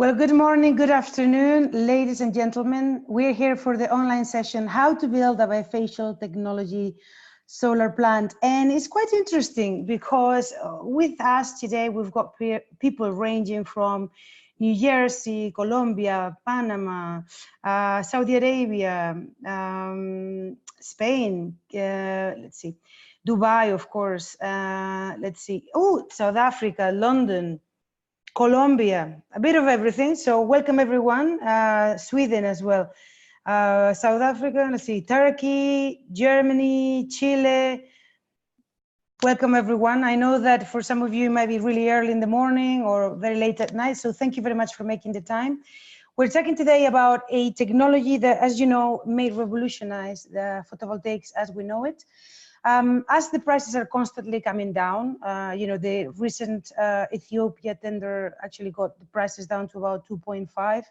Well, good morning, good afternoon, ladies and gentlemen. We're here for the online session, How to Build a Bifacial Technology Solar Plant. And it's quite interesting because with us today, we've got people ranging from New Jersey, Colombia, Panama, Saudi Arabia, Spain, let's see, Dubai, of course, South Africa, London, Colombia, a bit of everything. So welcome everyone, Sweden as well, South Africa, let's see, Turkey, Germany, Chile. Welcome everyone. I know that for some of you it might be really early in the morning or very late at night. So thank you very much for making the time. We're talking today about a technology that, as you know, may revolutionize the photovoltaics as we know it. As the prices are constantly coming down, the recent Ethiopia tender actually got the prices down to about 2.5.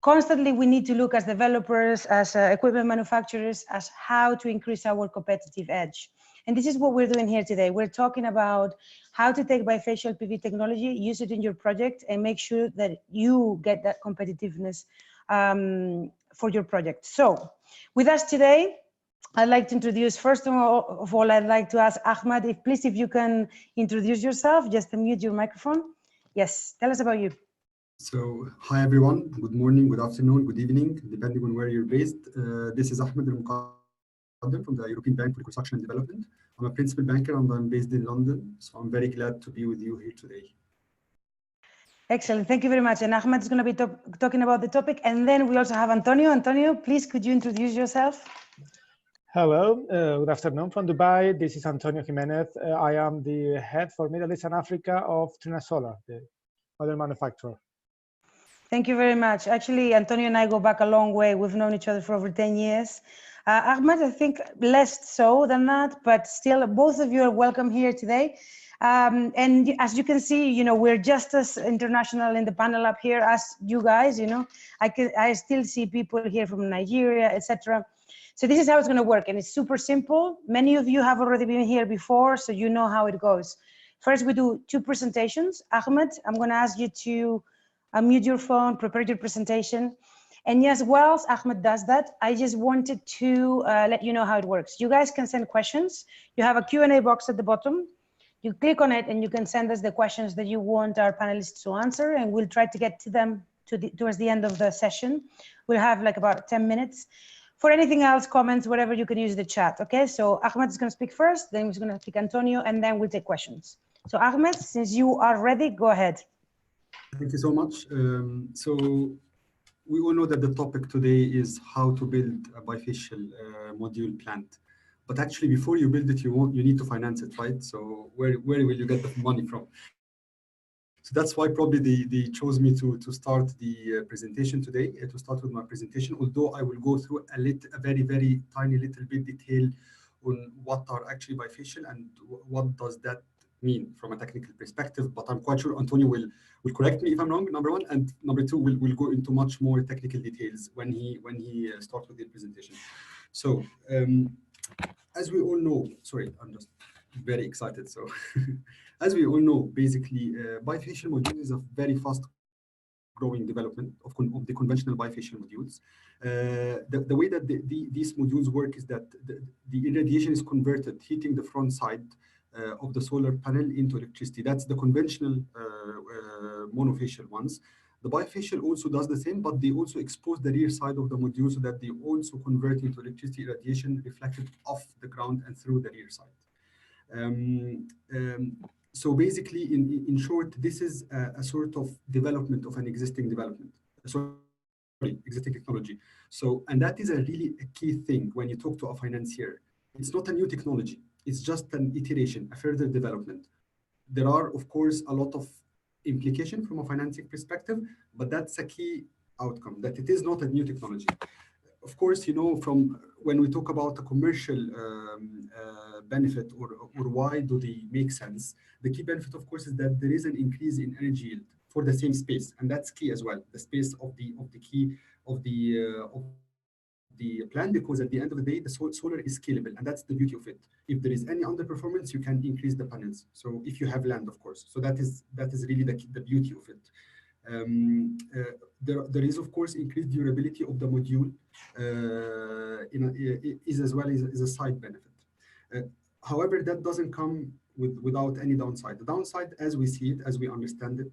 Constantly, we need to look as developers, as equipment manufacturers, as how to increase our competitive edge. And this is what we're doing here today. We're talking about how to take bifacial PV technology, use it in your project, and make sure that you get that competitiveness for your project. So with us today, I'd like to introduce, first of all, I'd like to ask Ahmed, if you can introduce yourself, just unmute your microphone. Yes, tell us about you. So, hi everyone, good morning, good afternoon, good evening, depending on where you're based. This is Ahmed from the European Bank for Construction and Development. I'm a principal banker and I'm based in London, so I'm very glad to be with you here today. Excellent, thank you very much. And Ahmed is going to be talking about the topic, and then we also have Antonio. Antonio, please, could you introduce yourself? Hello, good afternoon from Dubai. This is Antonio Jimenez. I am the head for Middle East and Africa of Trina Solar, the other manufacturer. Thank you very much. Actually, Antonio and I go back a long way. We've known each other for over 10 years. Ahmed, I think less so than that, but still, both of you are welcome here today. And as you can see, we're just as international in the panel up here as you guys. I still see people here from Nigeria, etc. So this is how it's going to work, and it's super simple. Many of you have already been here before, so you know how it goes. First, we do 2 presentations. Ahmed, I'm going to ask you to unmute your phone, prepare your presentation. And yes, whilst Ahmed does that, I just wanted to let you know how it works. You guys can send questions. You have a Q&A box at the bottom. You click on it, and you can send us the questions that you want our panelists to answer, and we'll try to get to them towards the end of the session. We'll have like about 10 minutes. For anything else, comments, whatever, you can use the chat, okay? So Ahmed is going to speak first, then he's going to speak Antonio, and then we'll take questions. So Ahmed, since you are ready, go ahead. Thank you so much. So we all know that the topic today is how to build a bifacial module plant. But actually, before you build it, you need to finance it, right? So where will you get the money from? So that's why probably they chose me to start the presentation today, to start with my presentation, although I will go through a very, very tiny little bit detail on what are actually bifacial and what does that mean from a technical perspective. But I'm quite sure Antonio will correct me if I'm wrong, number one, and number two, we'll go into much more technical details when he starts with the presentation. So as we all know, sorry, I'm just very excited. So as we all know, basically, bifacial modules is a very fast growing development of the conventional bifacial modules. The way that these modules work is that the irradiation is converted, heating the front side of the solar panel into electricity. That's the conventional monofacial ones. The bifacial also does the same, but they also expose the rear side of the module so that they also convert into electricity irradiation reflected off the ground and through the rear side. So basically, in short, this is a sort of development of an existing existing technology. So, and that is a key thing when you talk to a financier. It's not a new technology. It's just an iteration, a further development. There are, of course, a lot of implication from a financing perspective, but that's a key outcome, that it is not a new technology. Of course, from when we talk about a commercial benefit or why do they make sense, the key benefit, of course, is that there is an increase in energy yield for the same space, and that's key as well. The space of the plant, because at the end of the day, the solar is scalable, and that's the beauty of it. If there is any underperformance, you can increase the panels. So if you have land, of course. So that is really the beauty of it. There is, of course, increased durability of the module is as well as a side benefit. However, that doesn't come without any downside. The downside, as we see it, as we understand it,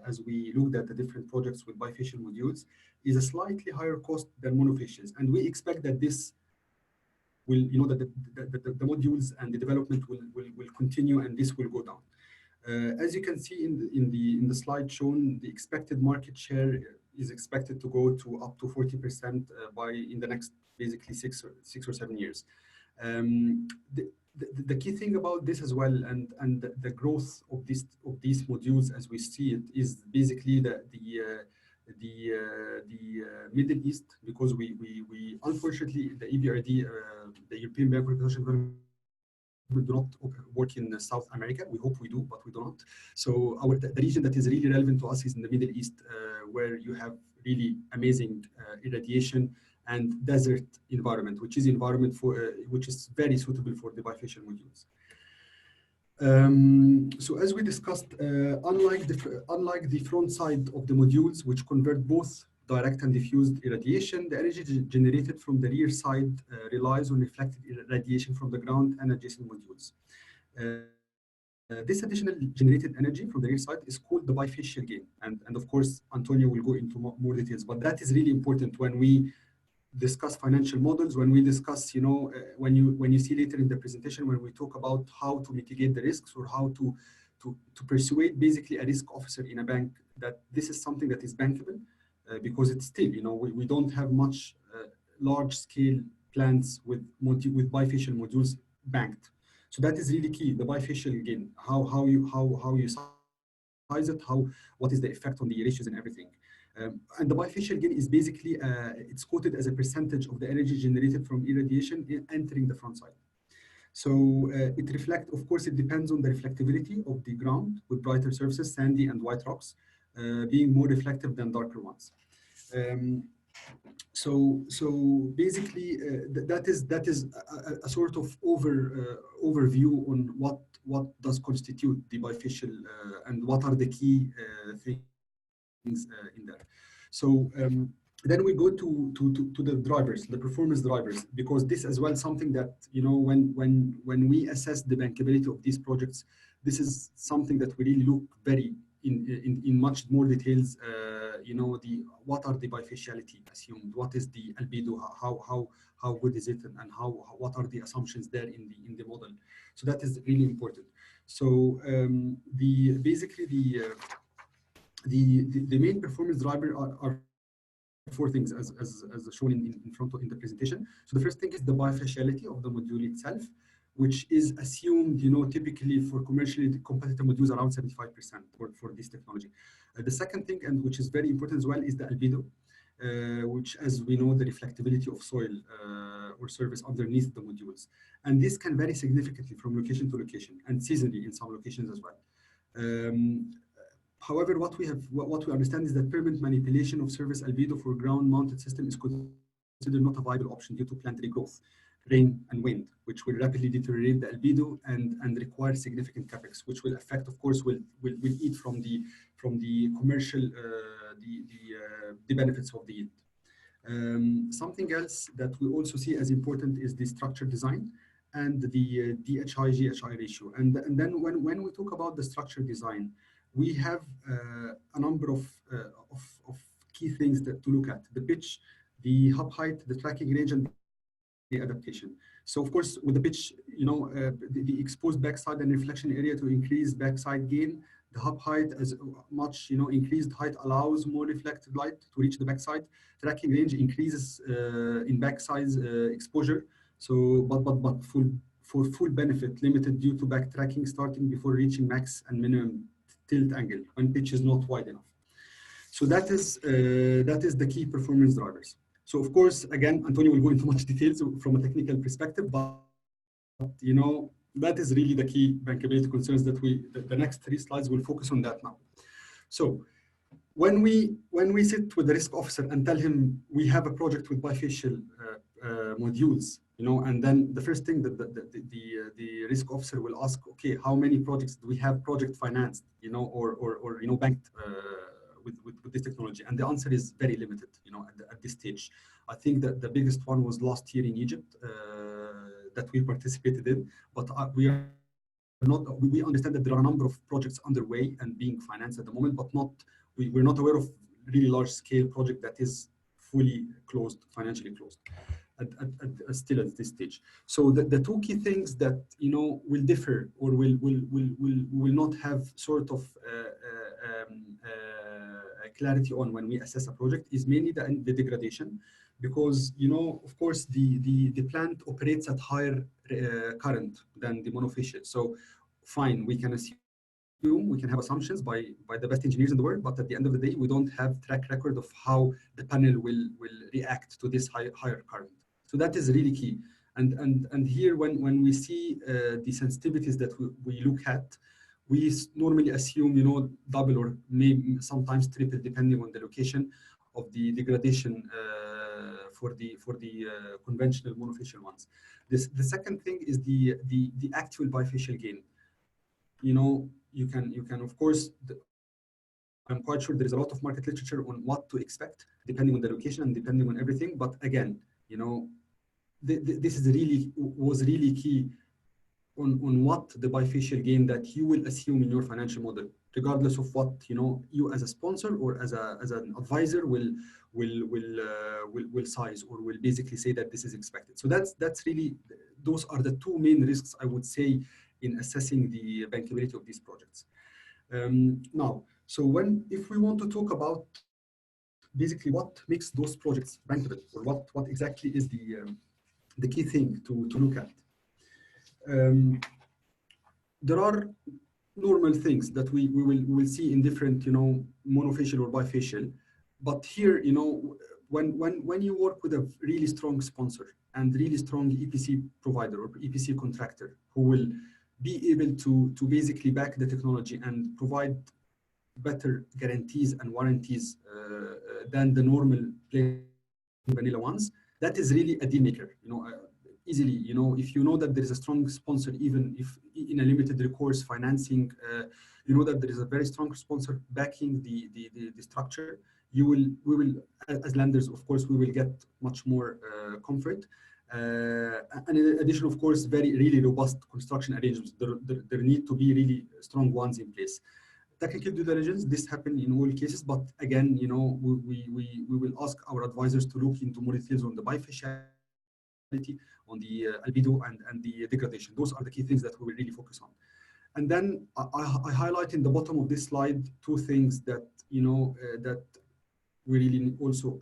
as we looked at the different projects with bifacial modules, is a slightly higher cost than monofacials. And we expect that this will, that the modules and the development will continue, and this will go down. As you can see in the slide shown, the expected market share is expected to go to up to 40% in the next basically six or 7 years. The key thing about this as well, and the growth of these modules as we see it, is basically the Middle East, because we unfortunately the EBRD, the European Bank for Reconstruction Development, we do not work in South America. We hope we do, but we do not. So the region that is really relevant to us is in the Middle East, where you have really amazing irradiation and desert environment, which is which is very suitable for the bifacial modules. So as we discussed, unlike the front side of the modules, which convert both direct and diffused irradiation, the energy generated from the rear side relies on reflected irradiation from the ground and adjacent modules. This additional generated energy from the rear side is called the bifacial gain. And of course, Antonio will go into more details, but that is really important when we discuss financial models, when we discuss, when you see later in the presentation, when we talk about how to mitigate the risks or how to persuade basically a risk officer in a bank that this is something that is bankable, because it's still, we don't have much large scale plants with bifacial modules banked. So that is really key, the bifacial gain, how you size it, what is the effect on the ratios and everything. And the bifacial gain is basically, it's quoted as a percentage of the energy generated from irradiation entering the front side. So it reflects, of course, it depends on the reflectivity of the ground, with brighter surfaces, sandy and white rocks, being more reflective than darker ones. So basically, that is a sort of overview on what does constitute the bifacial and what are the key things in there. So then we go to the drivers, the performance drivers, because this as well something that, when we assess the bankability of these projects, this is something that we really look very in much more details. What are the bifaciality assumed? What is the albedo? How good is it? And what are the assumptions there in the model? So that is really important. So basically the main performance driver are four things as shown in the presentation. So the first thing is the bifaciality of the module itself, which is assumed, typically for commercially competitive modules around 75% for this technology. The second thing, and which is very important as well, is the albedo, which, as we know, the reflectivity of soil or surface underneath the modules. And this can vary significantly from location to location and seasonally in some locations as well. However, what we understand is that permanent manipulation of surface albedo for ground-mounted system is considered not a viable option due to plant regrowth, rain and wind, which will rapidly deteriorate the albedo and require significant capex, which will affect, of course, will eat from the commercial the benefits of the yield. Something else that we also see as important is the structure design and the DHI-GHI ratio. And then when we talk about the structure design, we have a number of key things to look at: the pitch, the hub height, the tracking range, and the adaptation. So of course, with the pitch, the exposed backside and reflection area to increase backside gain. The hub height, as much increased height allows more reflected light to reach the backside. Tracking range increases in backside exposure. So, but for full benefit, limited due to backtracking starting before reaching max and minimum tilt angle when pitch is not wide enough. So that is the key performance drivers. So of course, again, Antonio will go into much details from a technical perspective, but that is really the key bankability concerns that the next 3 slides will focus on that now. So when we sit with the risk officer and tell him we have a project with bifacial modules, and then the first thing that the risk officer will ask, okay, how many projects do we have project financed, or banked with this technology? And the answer is very limited, at this stage. I think that the biggest one was last year in Egypt that we participated in, but we understand that there are a number of projects underway and being financed at the moment, but we're not aware of really large scale project that is fully closed, financially closed. Still at this stage. So the two key things that will differ or will not have sort of clarity on when we assess a project is mainly the degradation, because of course the plant operates at higher current than the monofacial. So fine, we can assume, we can have assumptions by the best engineers in the world, but at the end of the day, we don't have track record of how the panel will react to this higher current. So that is really key. And here, when we see the sensitivities that we look at, we normally assume, double or maybe sometimes triple, depending on the location of the degradation for the conventional monofacial ones. The second thing is the actual bifacial gain. You can of course, I'm quite sure there is a lot of market literature on what to expect depending on the location and depending on everything. But again, this was really key on what the bifacial gain that you will assume in your financial model, regardless of what you as a sponsor or as an advisor will size or will basically say that this is expected. So that's really, those are the two main risks I would say in assessing the bankability of these projects. Now, so if we want to talk about basically what makes those projects bankable, or what exactly is the key thing to look at. There are normal things that we will see in different, monofacial or bifacial. But here, when you work with a really strong sponsor and really strong EPC provider or EPC contractor who will be able to basically back the technology and provide better guarantees and warranties than the normal plain vanilla ones, that is really a deal maker. Easily, if you know that there is a strong sponsor, even if in a limited recourse financing, you know that there is a very strong sponsor backing the structure, we will, as lenders, of course, we will get much more comfort. And in addition, of course, really robust construction arrangements. There need to be really strong ones in place. Technical due diligence, this happens in all cases, but again, we will ask our advisors to look into more details on the bifaciality, on the albedo and the degradation. Those are the key things that we will really focus on. And then I highlight in the bottom of this slide two things that that we really also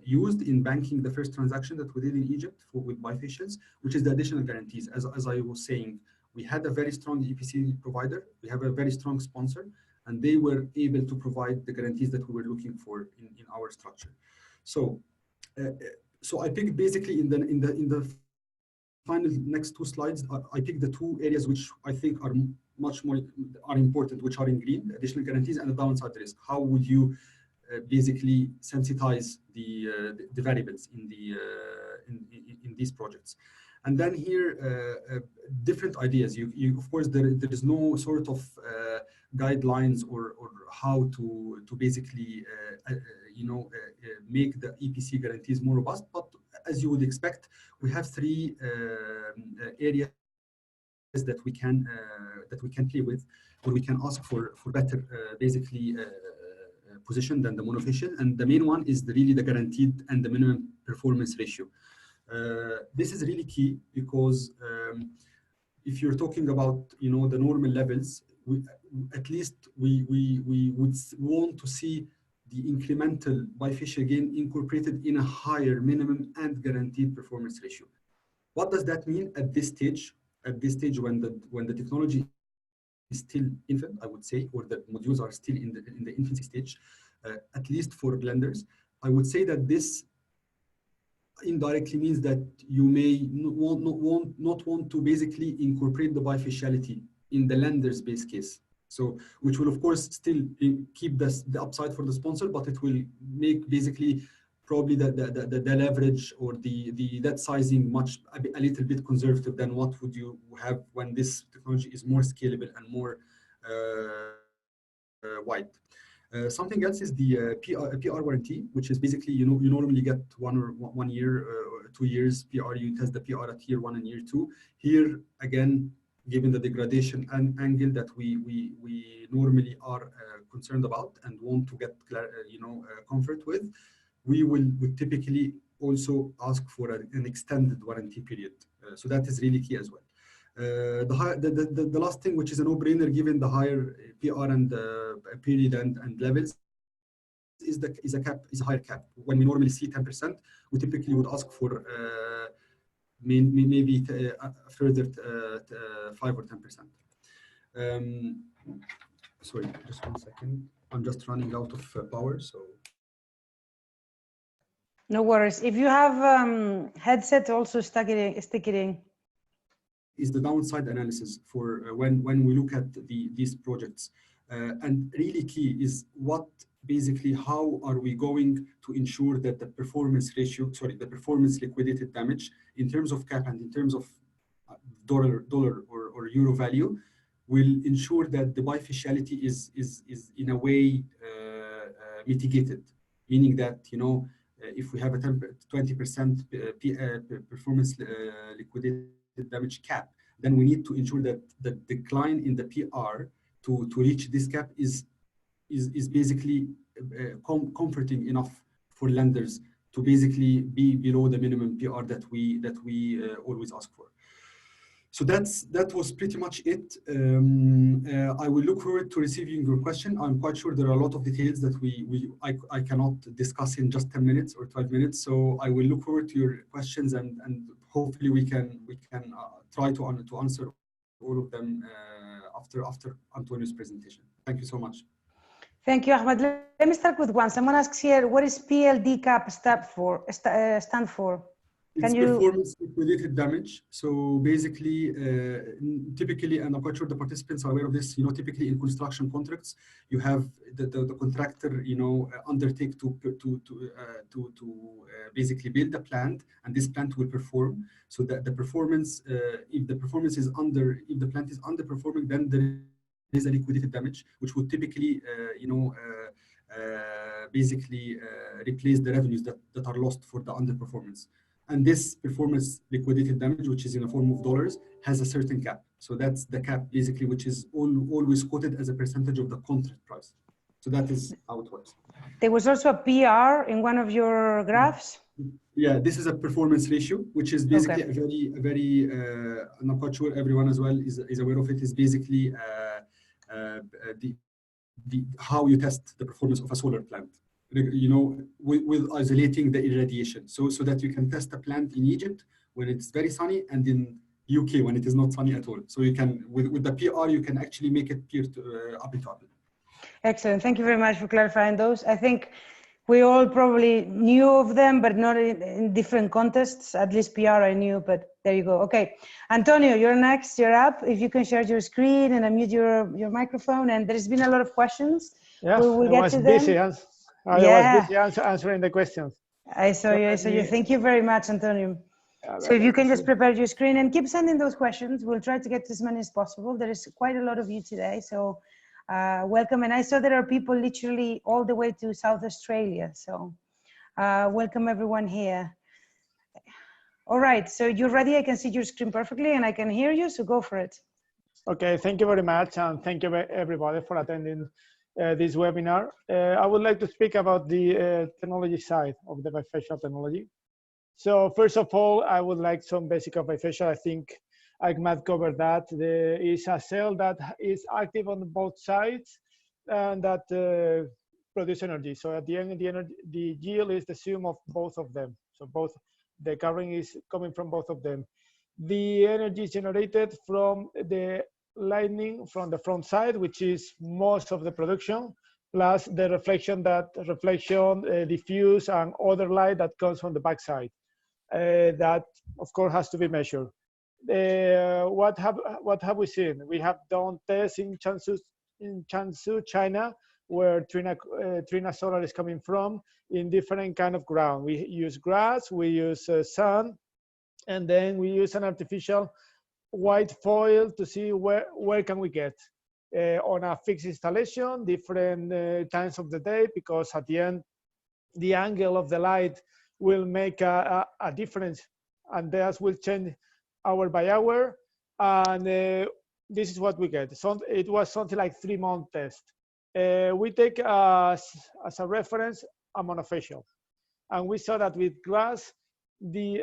used in banking the first transaction that we did in Egypt with bifacials, which is the additional guarantees. As I was saying, we had a very strong EPC provider, we have a very strong sponsor, and they were able to provide the guarantees that we were looking for in our structure. So I picked basically in the final next two slides, I picked the two areas which I think are much more important, which are in green: the additional guarantees and the downside risk. How would you basically sensitize the variables in these projects? And then here, different ideas. Of course, there is no sort of guidelines or how to basically make the EPC guarantees more robust. But as you would expect, we have three areas that we can play with, where we can ask for better basically position than the monofacial. And the main one is really the guaranteed and the minimum performance ratio. This is really key because if you're talking about the normal levels, at least we would want to see the incremental bifacial gain incorporated in a higher minimum and guaranteed performance ratio. What does that mean at this stage? At this stage, when the technology is still infant, I would say, or the modules are still in the infancy stage, at least for lenders, I would say that this indirectly means that you may not want to basically incorporate the bifaciality in the lender's base case. So, which will of course still keep the upside for the sponsor, but it will make basically probably the leverage or the debt sizing a little bit conservative than what would you have when this technology is more scalable and more wide. Something else is the PR warranty, which is basically, you normally get 1 year, 2 years PR. You test the PR at year 1 and year 2. Here again, given the degradation and angle that we normally are concerned about and want to get comfort with, we would typically also ask for an extended warranty period. So that is really key as well. The last thing, which is a no-brainer given the higher PR and period and levels, is a higher cap. When we normally see 10%, we typically would ask for maybe further 5 or 10%. Sorry, just 1 second. I'm just running out of power, so. No worries. If you have headset, also stick it in. Is the downside analysis for when we look at these projects, and really key is how are we going to ensure that the performance liquidated damage in terms of cap and in terms of dollar or euro value will ensure that the bifaciality is in a way mitigated, meaning that if we have a 20% performance liquidated damage cap, then we need to ensure that the decline in the PR to reach this cap is basically comforting enough for lenders to basically be below the minimum PR that we always ask for. So that was pretty much it. I will look forward to receiving your question. I'm quite sure there are a lot of details that I cannot discuss in just 10 minutes or 12 minutes. So I will look forward to your questions, and hopefully we can try to answer all of them after Antonio's presentation. Thank you so much. Thank you, Ahmed. Let me start with one. Someone asks here, what is PLD cap stand for? It's performance liquidated damage. So basically, typically, and I'm quite sure the participants are aware of this, typically in construction contracts, you have the contractor, undertake to basically build a plant, and this plant will perform. So that the performance, if the plant is underperforming, then there is a liquidated damage, which would typically, basically replace the revenues that are lost for the underperformance. And this performance liquidated damage, which is in the form of dollars, has a certain cap. So that's the cap, basically, which is always quoted as a percentage of the contract price. So that is how it works. There was also a PR in one of your graphs. Yeah, this is a performance ratio, which is basically a very, I'm not quite sure everyone as well is aware of it, is basically how you test the performance of a solar plant. With isolating the irradiation, so that you can test a plant in Egypt when it's very sunny and in UK when it is not sunny at all. So you can, with the PR, you can actually make it peer to apple to apple. Excellent. Thank you very much for clarifying those. I think we all probably knew of them, but not in different contexts. At least PR I knew, but there you go. Okay, Antonio, you're next. You're up. If you can share your screen and unmute your microphone. And there's been a lot of questions. Yeah, we'll get to them. I was busy answering the questions. I saw you. Thank you very much, Antonio. So if you can just prepare your screen and keep sending those questions, we'll try to get to as many as possible. There is quite a lot of you today, so welcome. And I saw there are people literally all the way to South Australia, so welcome everyone here. All right, so you're ready. I can see your screen perfectly and I can hear you, so go for it. Okay, thank you very much, and thank you everybody for attending this webinar. I would like to speak about the technology side of the bifacial technology. So first of all, I would like some basic of bifacial. I think Ahmed covered that. There is a cell that is active on both sides and that produce energy. So at the end, the yield is the sum of both of them. So the covering is coming from both of them. The energy is generated from the lightning from the front side, which is most of the production, plus the reflection, diffuse and other light that comes from the back side. That of course has to be measured. What have we seen? We have done tests in Changzhou, China, where Trina Solar is coming from, in different kind of ground. We use grass, we use sun, and then we use an artificial white foil to see where can we get. on a fixed installation, different times of the day, because at the end, the angle of the light will make a difference, and that will change hour by hour. And this is what we get. So it was something like 3-month test. We take as a reference a monofacial, and we saw that with glass, we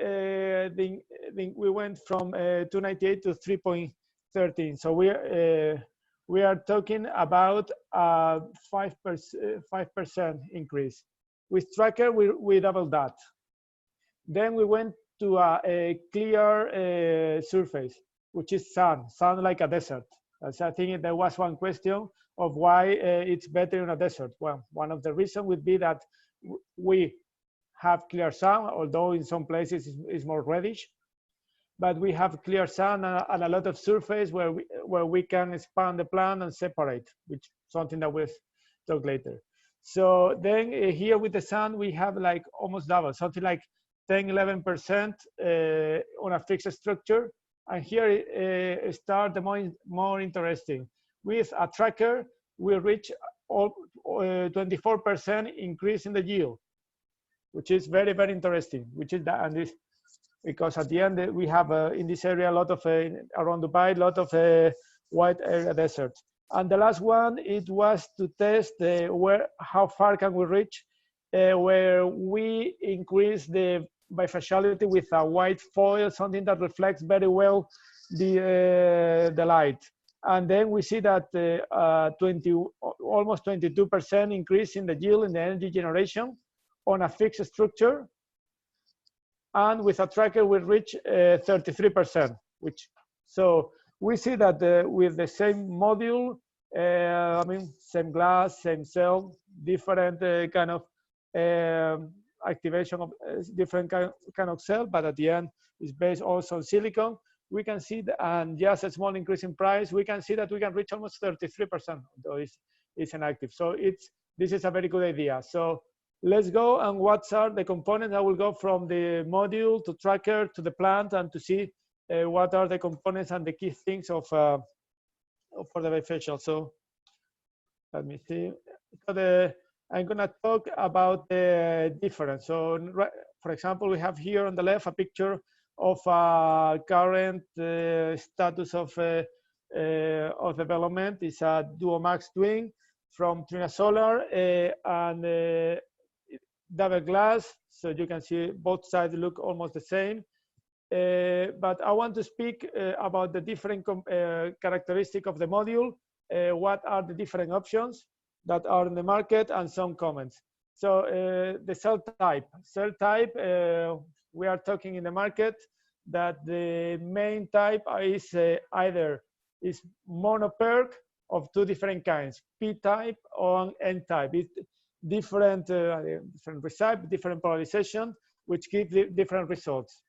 went from 298 to 3.13. So we are talking about a 5% increase. With tracker, we doubled that. Then we went to a clear surface, which is sun like a desert. As I think there was one question of why it's better in a desert. Well, one of the reasons would be that we have clear sun, although in some places it's more reddish, but we have clear sun and a lot of surface where we can expand the plant and separate, which is something that we'll talk later. So then here with the sun, we have like almost double, something like 10-11% on a fixed structure. And here start the more interesting. With a tracker, we reach 24% increase in the yield, which is very, very interesting. Which is that, and this, because at the end we have in this area a lot of around Dubai, a lot of wide area desert. And the last one, it was to test how far can we reach, where we increase the bifaciality with a white foil, something that reflects very well the light. And then we see that almost 22% increase in the yield in the energy generation on a fixed structure. And with a tracker, we reach 33%, so we see that with the same module, I mean, same glass, same cell, different kind of activation of different kind of cell, but at the end it's based also on silicon. We can see that, and just a small increase in price, we can see that we can reach almost 33%, though it's inactive. So this is a very good idea. So let's go, and what are the components? I will go from the module to tracker to the plant, and to see what are the components and the key things for the bifacial. So let me see. So I'm gonna talk about the difference. So for example, we have here on the left a picture of current status of development. It's a DuoMax twin from Trina Solar and double glass, so you can see both sides look almost the same. But I want to speak about the different characteristics of the module, what are the different options that are in the market, and some comments. So the cell type, we are talking in the market that the main type is either is monoPERC of two different kinds, P-type or N-type. It's different recipe, different polarization, which give different results.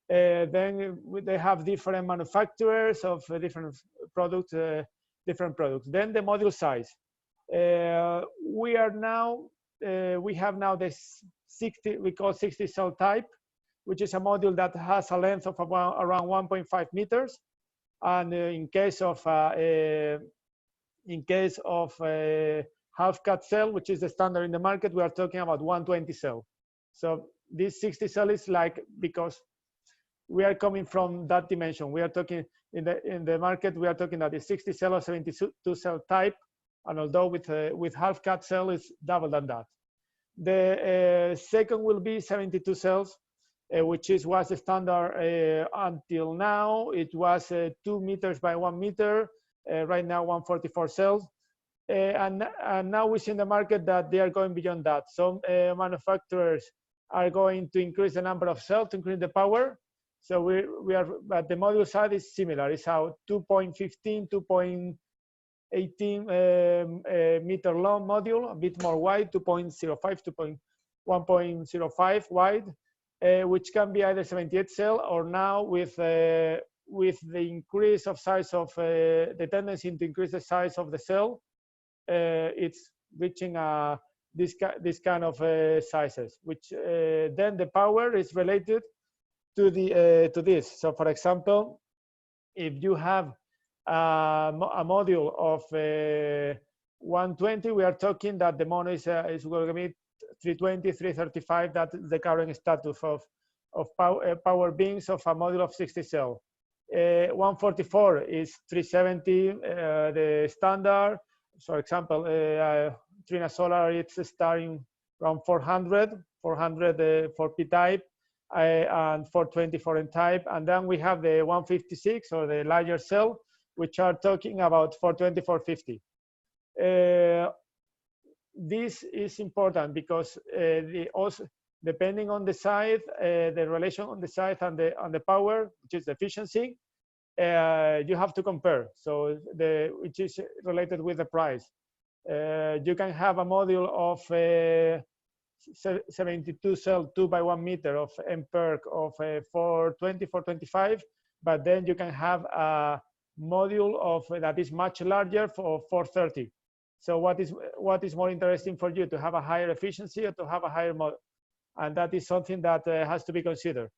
Then they have different manufacturers of different products, Then the module size. We have now this 60, we call 60 cell type, which is a module that has a length of around 1.5 meters. And in case of half cut cell, which is the standard in the market, we are talking about 120 cell. So this 60 cell is like, because we are coming from that dimension. We are talking in the market, we are talking that the 60 cell or 72 cell type, and although with half cut cell is double than that. The second will be 72 cells, which was the standard until now. It was 2 meters by 1 meter. Right now 144 cells. And now we see in the market that they are going beyond that. Some manufacturers are going to increase the number of cells to increase the power. So we are, but the module size is similar. It's how 2.15, 2.18 meter long module, a bit more wide, 2.05 to 1.05 wide, which can be either 78 cell, or now with the increase of size of the tendency to increase the size of the cell, it's reaching this kind of sizes, which then the power is related to this. So for example, if you have a module of 120, we are talking that the mono is going to be 320, 335. That's the current status of power beams of a module of 60 cell. 144 is 370, the standard. For example, Trina Solar, it's starting around 400 for P-type, and 420 for N-type. And then we have the 156, or the larger cell, which are talking about 420, 450. This is important because also, depending on the site, the relation on the site and the power, which is the efficiency, you have to compare. So which is related with the price. You can have a module of 72 cell 2 by 1 meter of MPerc of 420, 425, but then you can have a module of that is much larger for 430. So what is more interesting for you, to have a higher efficiency or to have a higher model? And that is something that has to be considered.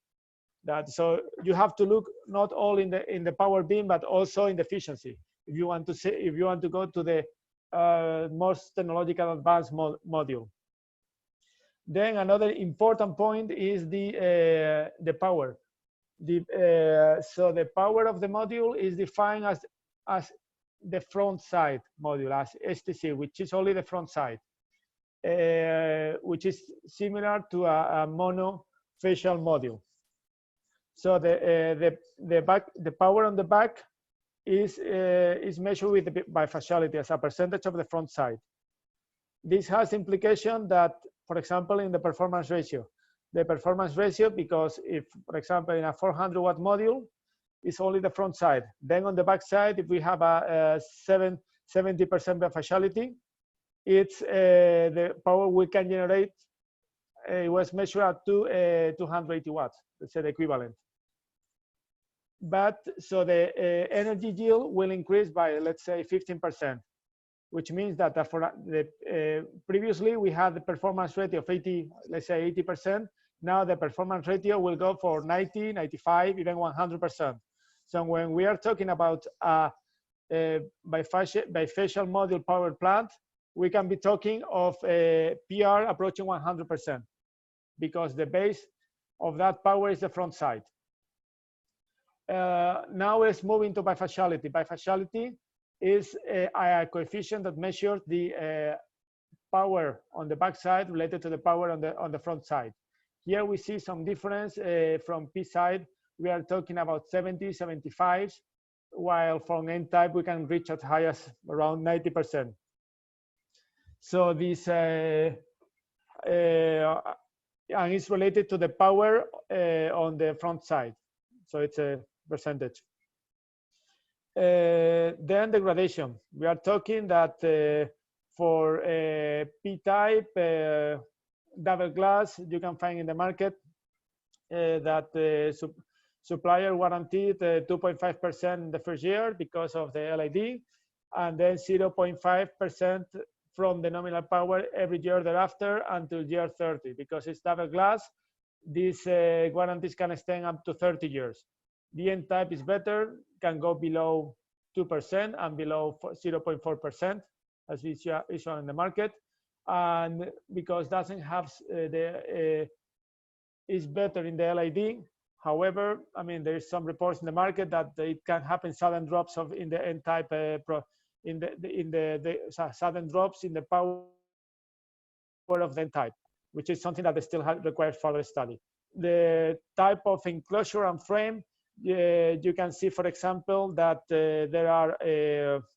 So you have to look not all in the power beam, but also in the efficiency. If you want to go to the most technological advanced module. Then another important point is the power. So the power of the module is defined as the front side module, as STC, which is only the front side, which is similar to a monofacial module. So the power on the back is measured with the bifaciality as a percentage of the front side. This has implication that, for example, in the performance ratio, because if, for example, in a 400 watt module, it's only the front side. Then on the back side, if we have a 70% bifaciality, it's the power we can generate. It was measured at 280 watts, let's say the equivalent. But so the energy yield will increase by, let's say, 15%, which means that for previously we had the performance ratio of 80, let's say 80%. Now the performance ratio will go for 90, 95, even 100%. So when we are talking about a bifacial module power plant, we can be talking of a PR approaching 100%, because the base of that power is the front side. Now let's move into bifaciality. Bifaciality is a coefficient that measures the power on the back side related to the power on the front side. Here we see some difference. From P side, we are talking about 70, 75, while from N-type we can reach as high as around 90%. So this and it's related to the power on the front side. So it's a percentage. Then the gradation. We are talking that for P-type double glass, you can find in the market that the supplier guaranteed 2.5% in the first year because of the LID, and then 0.5% from the nominal power every year thereafter until year 30. Because it's double glass, these guarantees can extend up to 30 years. The N-type is better, can go below 2% and below 0.4%, as is shown in the market. And because doesn't have is better in the LID. However, I mean, there's some reports in the market that it can happen sudden drops in the N-type sudden drops in the power of the N-type, which is something that still requires further study. The type of enclosure and frame, you can see, for example, that there are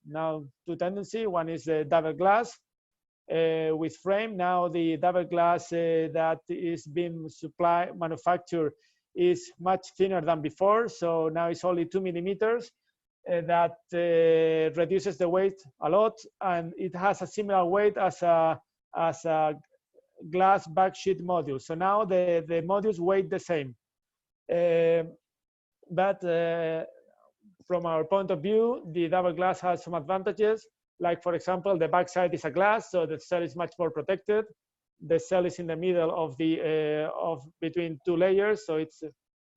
now two tendencies. One is the double glass with frame. Now the double glass that is being manufactured is much thinner than before. So now it's only 2 millimeters. That reduces the weight a lot, and it has a similar weight as a glass backsheet module. So now the modules weigh the same. But from our point of view, the double glass has some advantages. Like, for example, the backside is a glass, so the cell is much more protected. The cell is in the middle of the between two layers, so it's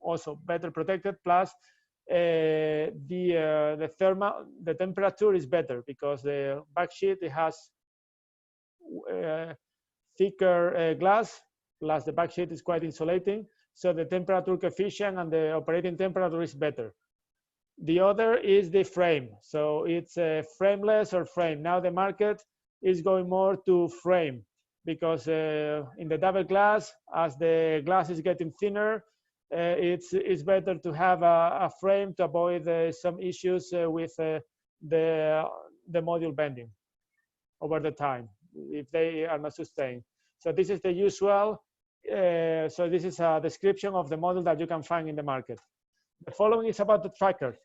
also better protected. Plus, the temperature is better because the backsheet it has thicker glass, plus the backsheet is quite insulating, so the temperature coefficient and the operating temperature is better. The other is the frame, so it's frameless or frame. Now the market is going more to frame because in the double glass, as the glass is getting thinner, it's better to have a frame to avoid some issues with the module bending over the time if they are not sustained. So this is the usual. So this is a description of the model that you can find in the market. The following is about the tracker.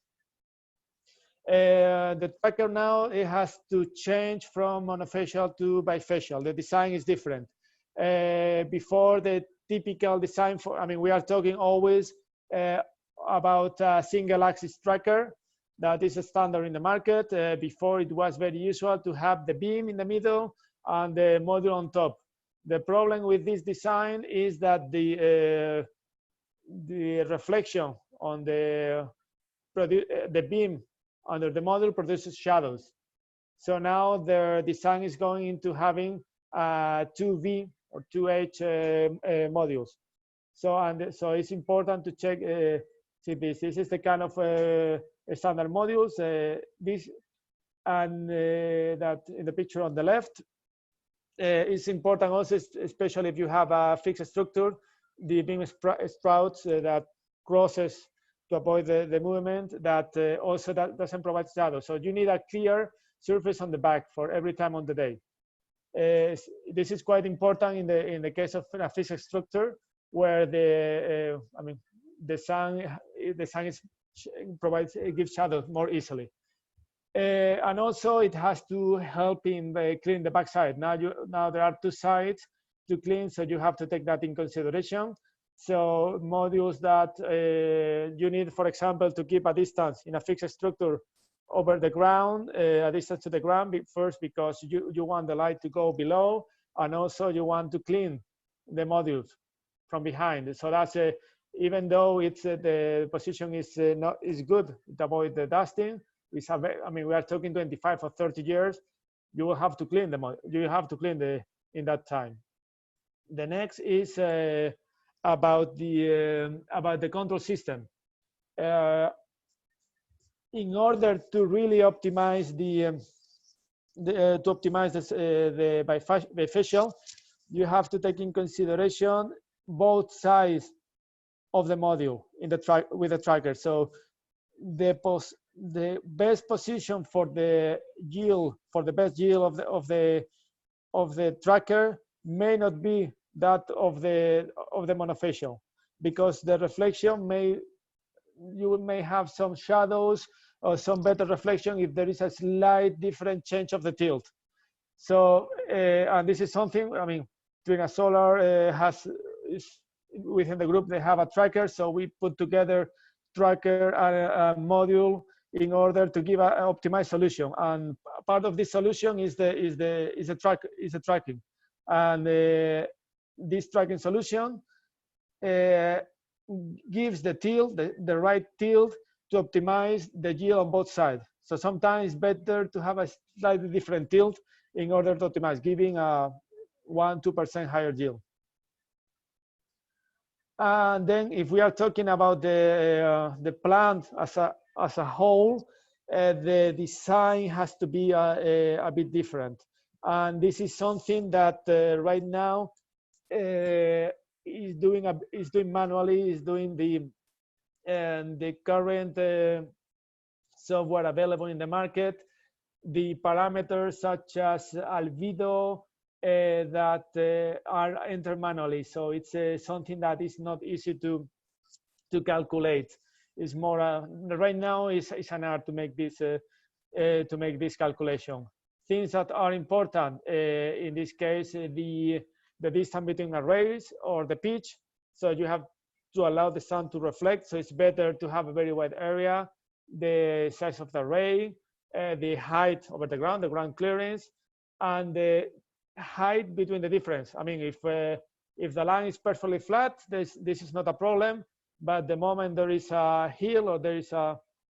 The tracker now, it has to change from monofacial to bifacial. The design is different. Before, the typical design for, I mean, we are talking always about a single axis tracker. That is a standard in the market. Before, it was very usual to have the beam in the middle and the module on top. The problem with this design is that the reflection on the beam under the module produces shadows. So now their design is going into having 2V or 2H modules. So it's important to check. See this. This is the kind of standard modules. This and that in the picture on the left is important also, especially if you have a fixed structure. The beam sprouts that crosses to avoid the movement, that also that doesn't provide shadow. So you need a clear surface on the back for every time on the day. This is quite important in the case of a fixed structure where the sun gives shadow more easily. And also it has to help in clean the backside. Now there are two sides to clean, so you have to take that in consideration. So modules that you need, for example, to keep a distance in a fixed structure over the ground, a distance to the ground, first because you want the light to go below, and also you want to clean the modules from behind. So that's even though it's the position is good to avoid the dusting. I mean, we are talking 25 or 30 years. You will have to clean them. You have to clean in that time. The next is about the control system. In order to really optimize the bifacial, you have to take in consideration both sides of the module with the tracker. So the best position for the yield, for the best yield of the tracker may not be that of the monofacial, because the reflection you may have some shadows or some better reflection if there is a slight different change of the tilt. So and this is something, I mean, Trina Solar within the group, they have a tracker, so we put together tracker and a module in order to give an optimized solution. And part of this solution is a tracking, and this tracking solution gives the tilt, the right tilt, to optimize the yield on both sides. So sometimes it's better to have a slightly different tilt in order to optimize, giving a 1-2% higher yield. And then if we are talking about the plant as a whole, the design has to be a bit different. And this is something that right now is doing manually, is doing the current software available in the market, the parameters such as Albedo that are entered manually. So it's something that is not easy to calculate. It's more right now it's an art to make this calculation. Things that are important in this case, the distance between arrays or the pitch. So you have to allow the sun to reflect. So it's better to have a very wide area, the size of the array, the height over the ground clearance, and the height between the difference. I mean, if the line is perfectly flat, this is not a problem. but the moment there is a hill or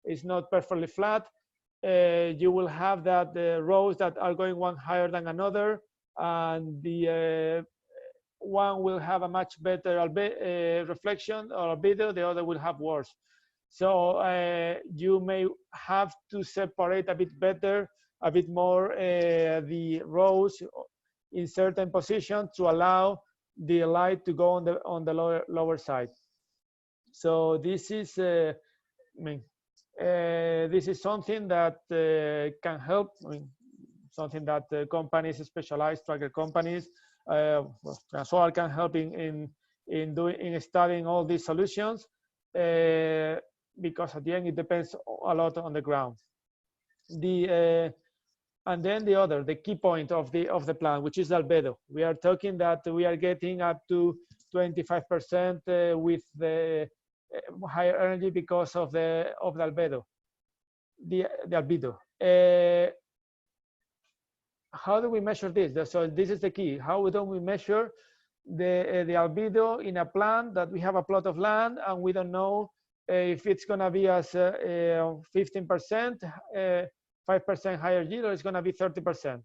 it's not perfectly flat, you will have that the rows that are going one higher than another, and the one will have a much better reflection or albedo, the other will have worse. So you may have to separate a bit better, a bit more the rows in certain positions to allow the light to go on the lower side. So this is this is something that can help. Something that companies, specialized tracker companies, solar can help in studying all these solutions, because at the end it depends a lot on the ground. And then the key point of the plan, which is albedo. We are talking that we are getting up to 25% with the higher energy because of the albedo, the albedo. How do we measure this? So this is the key. How don't we measure the albedo in a plant that we have a plot of land and we don't know if it's going to be as 15%, 5% higher yield, or it's going to be 30%.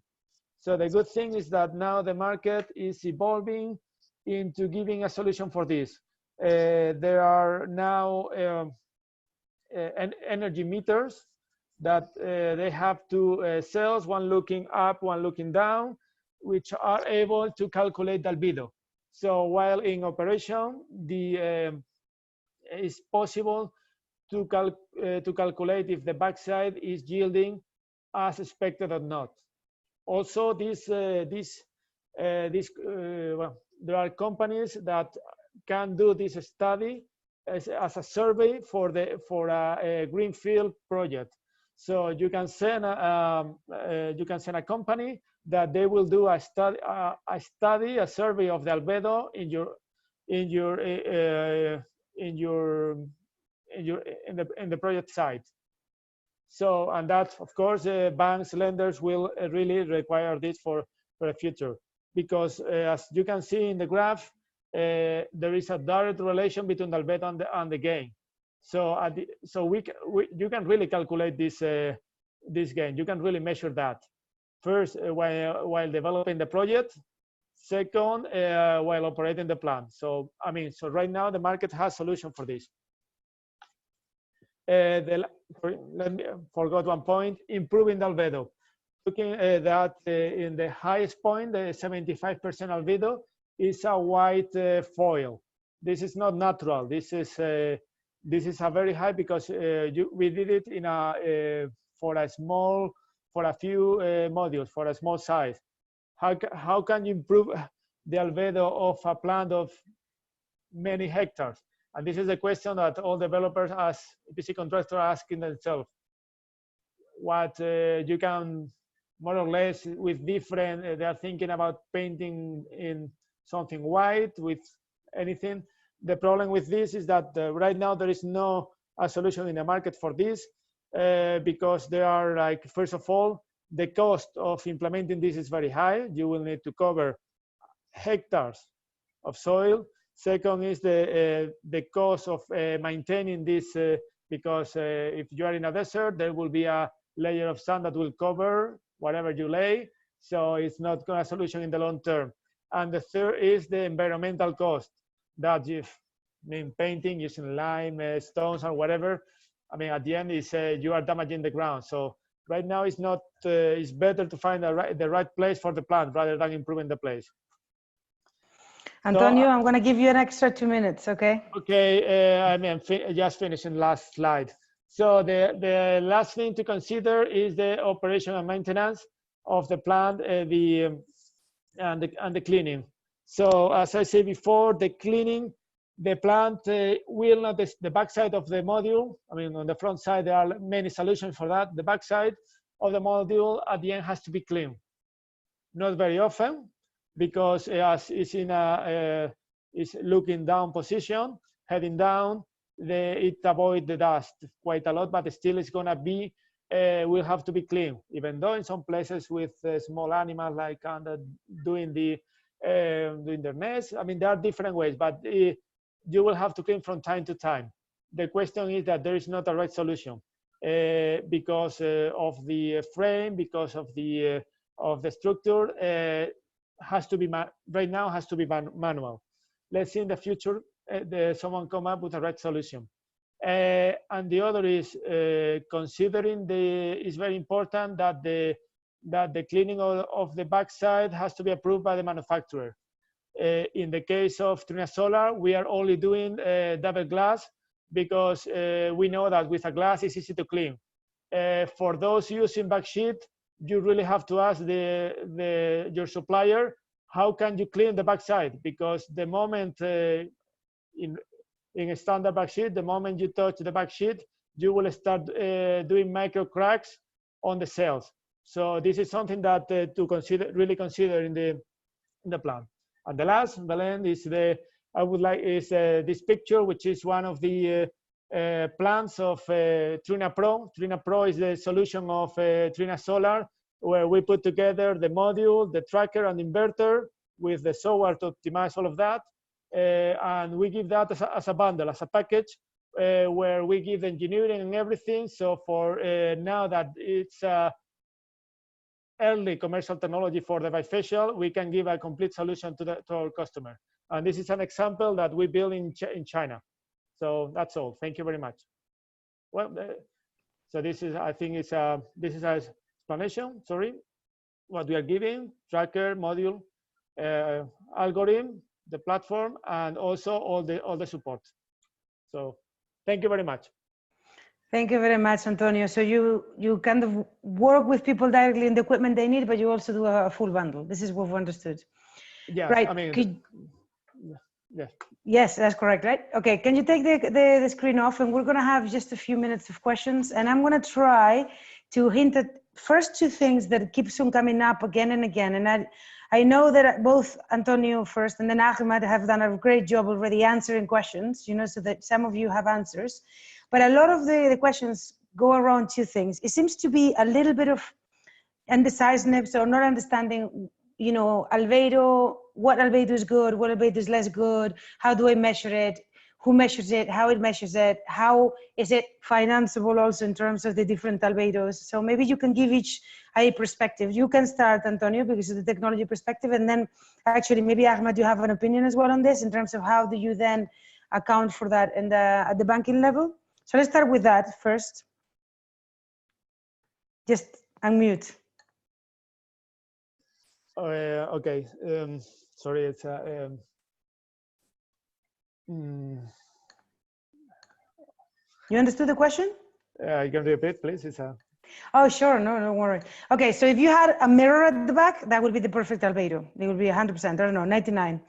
So the good thing is that now the market is evolving into giving a solution for this. There are now energy meters that they have two cells, one looking up, one looking down, which are able to calculate the albedo. So while in operation, it's possible to calculate if the backside is yielding as expected or not. Also, well, there are companies that can do this study as a survey for a greenfield project. So you can send a company that they will do a survey of the albedo in the project site. So, and that, of course, banks, lenders will really require this for the future, because as you can see in the graph, there is a direct relation between the albedo and the gain. So, you can really calculate this gain. You can really measure that. First, while developing the project. Second, while operating the plant. So, I mean, so right now the market has solution for this. Let me forgot one point, improving the albedo. Looking at that in the highest point, the 75% albedo is a white foil. This is not natural. This is a very high because we did it in for a few modules, for a small size. How can you improve the albedo of a plant of many hectares? And this is a question that all developers ask, EPC contractors are asking themselves. What you can more or less with different, they are thinking about painting in something white with anything. The problem with this is that right now there is no solution in the market for this because they are like, first of all, the cost of implementing this is very high. You will need to cover hectares of soil. Second is the cost of maintaining this because if you are in a desert, there will be a layer of sand that will cover whatever you lay. So it's not a solution in the long term. And the third is the environmental cost that painting using lime, stones, or whatever. I mean, at the end is you are damaging the ground. So right now it's not. It's better to find the right place for the plant rather than improving the place. Antonio, so, I'm going to give you an extra 2 minutes, okay? Okay, I mean, just finishing last slide. So the last thing to consider is the operation and maintenance of the plant, and the cleaning. So as I said before, the cleaning, the plant will not, the backside of the module, I mean, on the front side, there are many solutions for that. The backside of the module at the end has to be clean. Not very often, because as it's in it's looking down position, heading down, it avoids the dust quite a lot, but still it's gonna be, will have to be clean, even though in some places with small animals like doing their nest. I mean, there are different ways, but you will have to clean from time to time. The question is that there is not a right solution because of the frame, because of the structure. Has to be right now has to be manual. Let's see in the future someone come up with a right solution. And the other is considering it's very important that the cleaning of the backside has to be approved by the manufacturer. In the case of Trina Solar, we are only doing double glass because we know that with a glass it's easy to clean. For those using backsheet, you really have to ask your supplier, how can you clean the backside? Because the moment in a standard backsheet, the moment you touch the backsheet, you will start doing micro cracks on the cells. So this is something that to really consider in the plan. And the last, Belen, is this picture, which is one of the plans of Trina Pro. Trina Pro is the solution of Trina Solar, where we put together the module, the tracker, and inverter with the software to optimize all of that. And we give that as a bundle, as a package, where we give engineering and everything. So for now that it's early commercial technology for the bifacial, we can give a complete solution to our customer. And this is an example that we built in China. So that's all. Thank you very much. Well, so this is, I think it's this is an explanation. Sorry, what we are giving: tracker, module, algorithm, the platform, and also all the support. So thank you very much. Thank you very much, Antonio. So you kind of work with people directly in the equipment they need, but you also do a full bundle. This is what we've understood. Yeah, right. I mean, yes. Yes, that's correct, right? Okay, can you take the screen off? And we're going to have just a few minutes of questions. And I'm going to try to hint at first two things that keeps on coming up again and again. And I know that both Antonio first and then Ahmed have done a great job already answering questions, you know, so that some of you have answers. But a lot of the questions go around two things. It seems to be a little bit of indecisiveness or not understanding, you know, Albedo, what Albedo is good, what Albedo is less good, how do I measure it, who measures it, how it measures it, how is it financeable also in terms of the different Albedos. So maybe you can give each a perspective. You can start, Antonio, because of the technology perspective, and then actually maybe Ahmed, you have an opinion as well on this in terms of how do you then account for that in at the banking level. So let's start with that first. Just unmute. Okay. Sorry, it's You understood the question? You can repeat, please. It's Oh, sure. No, don't worry. Okay, so if you had a mirror at the back, that would be the perfect Albedo. It would be 100%. I don't know, 99.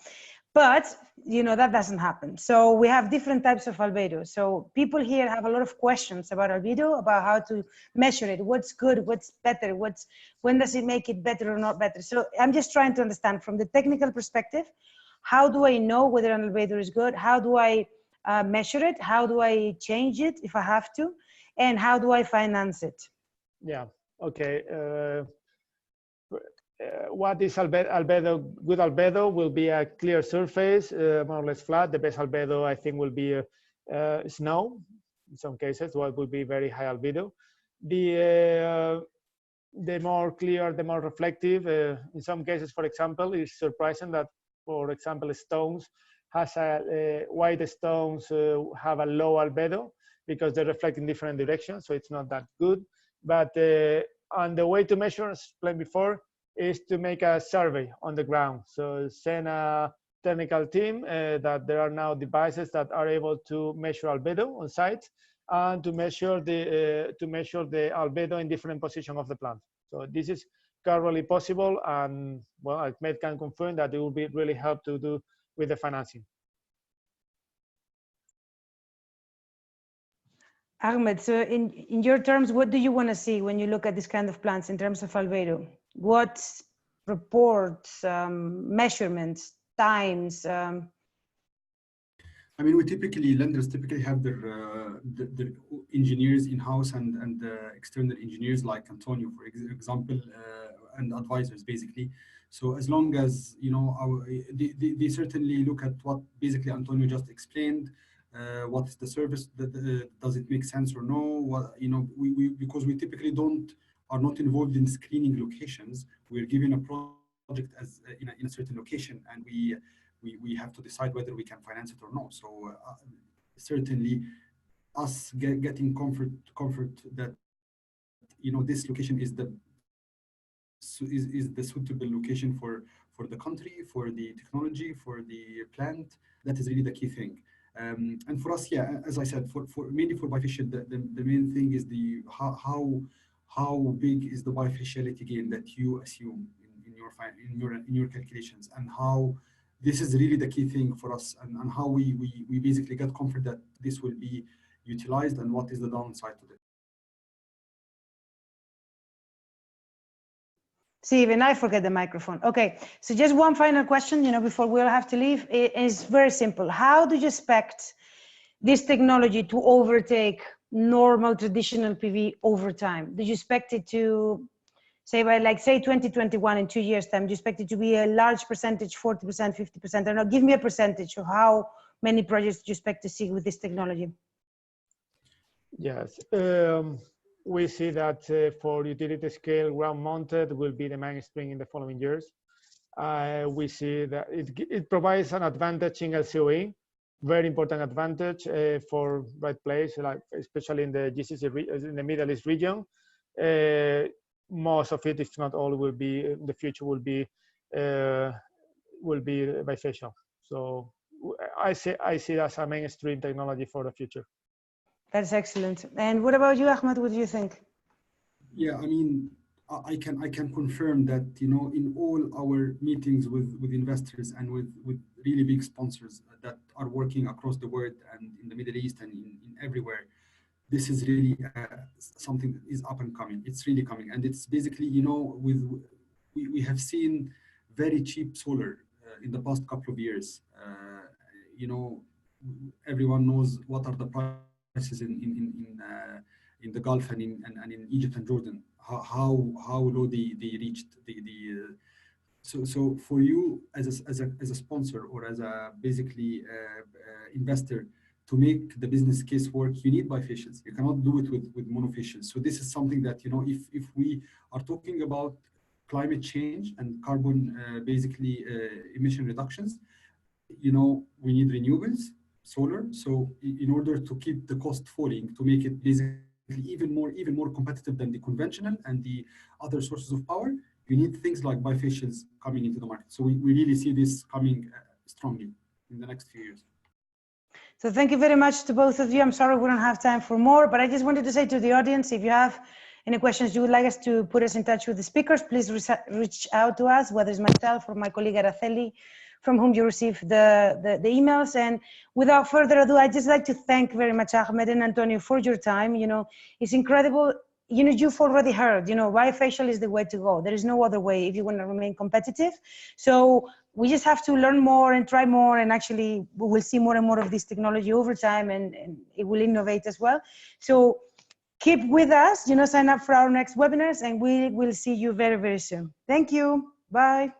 But you know that doesn't happen. So we have different types of albedo. So people here have a lot of questions about albedo, about how to measure it, what's good, what's better, when does it make it better or not better. So I'm just trying to understand from the technical perspective, how do I know whether an albedo is good? How do I measure it? How do I change it if I have to? And how do I finance it? Yeah. Okay. What is albedo? Good albedo will be a clear surface, more or less flat. The best albedo, I think, will be snow. In some cases, what will be very high albedo. The more clear, the more reflective. In some cases, for example, it's surprising that, for example, stones has white stones have a low albedo because they reflect in different directions, so it's not that good. But and the way to measure, as explained before, is to make a survey on the ground. So send a technical team that there are now devices that are able to measure albedo on site and to measure the albedo in different positions of the plant. So this is currently possible, and well, Ahmed can confirm that it will be really help to do with the financing. Ahmed, so in your terms, what do you want to see when you look at this kind of plants in terms of albedo? What reports, measurements, times? I mean, lenders typically have their engineers in-house and external engineers like Antonio, for example, and advisors, basically. So as long as, you know, they certainly look at what basically Antonio just explained. What is the service? Does it make sense or no? What, you know, because we typically are not involved in screening locations. We're given a project as in a certain location, and we have to decide whether we can finance it or not. So certainly, us getting comfort that, you know, this location is the suitable location for the country, for the technology, for the plant. That is really the key thing. And for us, yeah, as I said, for mainly for bifacial, the main thing is the how big is the bifaciality gain that you assume in your calculations, and how this is really the key thing for us, and how we basically get comfort that this will be utilized, and what is the downside to this. See, even I forget the microphone. Okay, so just one final question, you know, before we'll have to leave. It is very simple. How do you expect this technology to overtake normal traditional PV over time? Do you expect it to, say, by like, say 2021, in 2 years' time, do you expect it to be a large percentage, 40%, 50%? I don't know, give me a percentage of how many projects do you expect to see with this technology? Yes, we see that for utility scale, ground mounted will be the mainstream in the following years. We see that it provides an advantage in LCOE, very important advantage for right place, like especially in the GCC, in the Middle East region. Most of it, if not all, will be in the future will be bifacial. So I see it as a mainstream technology for the future. That's excellent. And what about you, Ahmed? What do you think? Yeah, I mean, I can confirm that, you know, in all our meetings with investors and with really big sponsors that are working across the world and in the Middle East and in everywhere, this is really something that is up and coming. It's really coming, and it's basically, you know, we have seen very cheap solar in the past couple of years. You know, everyone knows what are the prices in the Gulf and in Egypt and Jordan. How low they reached so for you as a sponsor or as a basically investor, to make the business case work, you need bifacials. You cannot do it with monofacials. So this is something that, you know, if we are talking about climate change and carbon basically emission reductions, you know, we need renewables, solar. So in order to keep the cost falling, to make it basically even more competitive than the conventional and the other sources of power, you need things like bifacials coming into the market. So we really see this coming strongly in the next few years. So thank you very much to both of you. I'm sorry we don't have time for more, but I just wanted to say to the audience, if you have any questions you would like us to put us in touch with the speakers, please reach out to us, whether it's myself or my colleague Araceli, from whom you receive the emails. And without further ado, I'd just like to thank very much Ahmed and Antonio for your time. You know, it's incredible. You know, you've already heard, you know, bifacial is the way to go. There is no other way if you want to remain competitive. So we just have to learn more and try more, and actually we will see more and more of this technology over time, and it will innovate as well. So keep with us, you know, sign up for our next webinars, and we will see you very, very soon. Thank you. Bye.